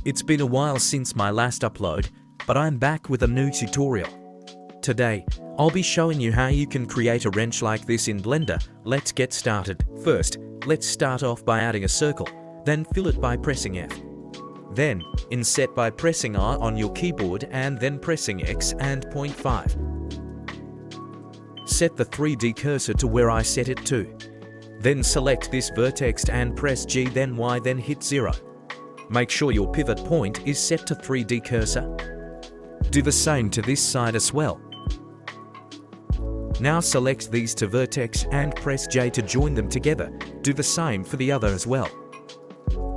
It's been a while since my last upload, but I'm back with a new tutorial. Today, I'll be showing you how you can create a wrench like this in Blender. Let's get started. First, let's start off by adding a circle, then fill it by pressing F. Then, inset by pressing R on your keyboard and then pressing X and 0.5. Set the 3D cursor to where I set it to. Then select this vertex and press G, then Y, then hit 0. Make sure your pivot point is set to 3D cursor. Do the same to this side as well. Now select these two vertex and press J to join them together. Do the same for the other as well.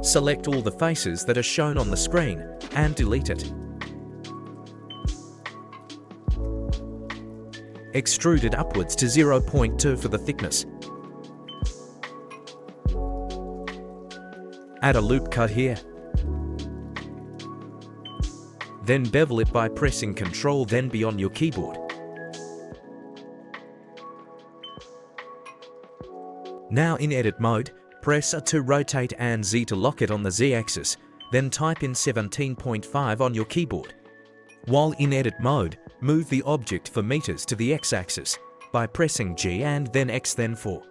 Select all the faces that are shown on the screen and delete it. Extrude it upwards to 0.2 for the thickness. Add a loop cut here. Then bevel it by pressing Ctrl, then B on your keyboard. Now in edit mode, press A to rotate and Z to lock it on the Z-axis, then type in 17.5 on your keyboard. While in edit mode, move the object for meters to the X-axis by pressing G and then X, then 4.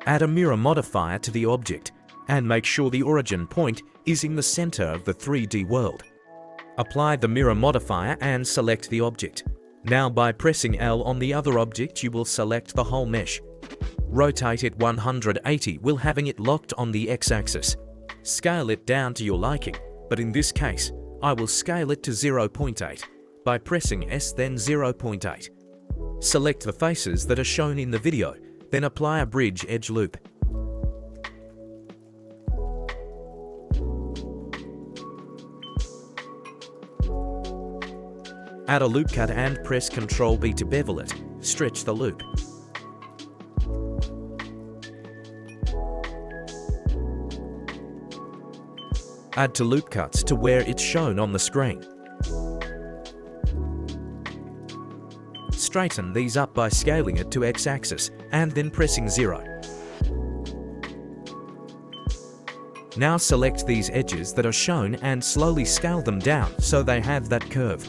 Add a mirror modifier to the object and make sure the origin point is in the center of the 3D world. Apply the mirror modifier and select the object. Now by pressing L on the other object, you will select the whole mesh. Rotate it 180 while having it locked on the X-axis. Scale it down to your liking, but in this case, I will scale it to 0.8 by pressing S, then 0.8. Select the faces that are shown in the video, then apply a bridge edge loop. Add a loop cut and press Ctrl B to bevel it. Stretch the loop. Add to loop cuts to where it's shown on the screen. Straighten these up by scaling it to X-axis and then pressing 0. Now select these edges that are shown and slowly scale them down so they have that curve.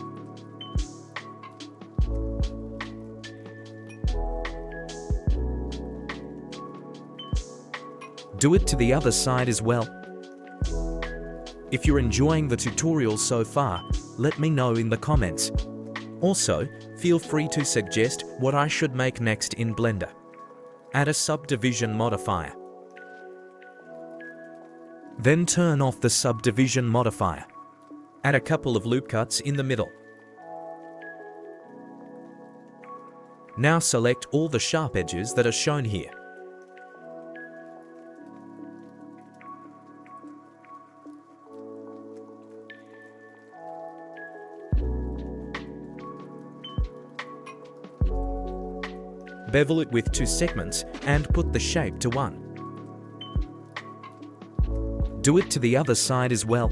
Do it to the other side as well. If you're enjoying the tutorial so far, let me know in the comments. Also, feel free to suggest what I should make next in Blender. Add a subdivision modifier. Then turn off the subdivision modifier. Add a couple of loop cuts in the middle. Now select all the sharp edges that are shown here. Bevel it with 2 segments and put the shape to 1. Do it to the other side as well.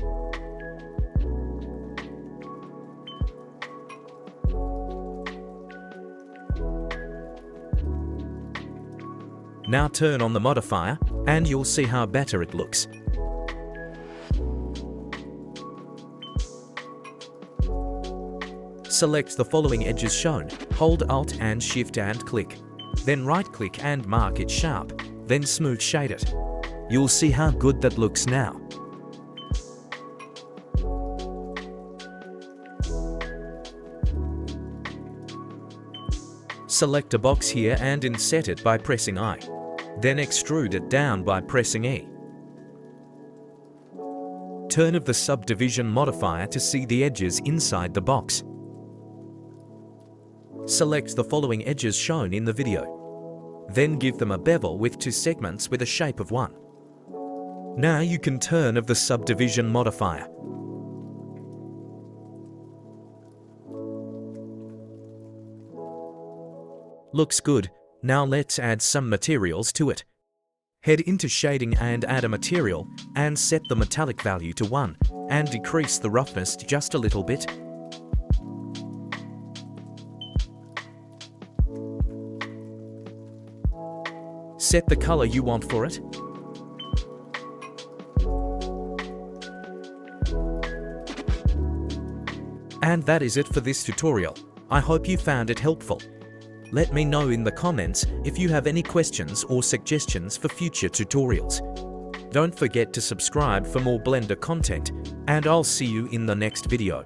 Now turn on the modifier and you'll see how better it looks. Select the following edges shown, hold Alt and Shift and click. Then right-click and mark it sharp, then smooth shade it. You'll see how good that looks now. Select a box here and inset it by pressing I. Then extrude it down by pressing E. Turn off the subdivision modifier to see the edges inside the box. Select the following edges shown in the video. Then give them a bevel with 2 segments with a shape of 1. Now you can turn off the subdivision modifier. Looks good. Now let's add some materials to it. Head into shading and add a material and set the metallic value to 1 and decrease the roughness just a little bit. Set the color you want for it. And that is it for this tutorial. I hope you found it helpful. Let me know in the comments if you have any questions or suggestions for future tutorials. Don't forget to subscribe for more Blender content, and I'll see you in the next video.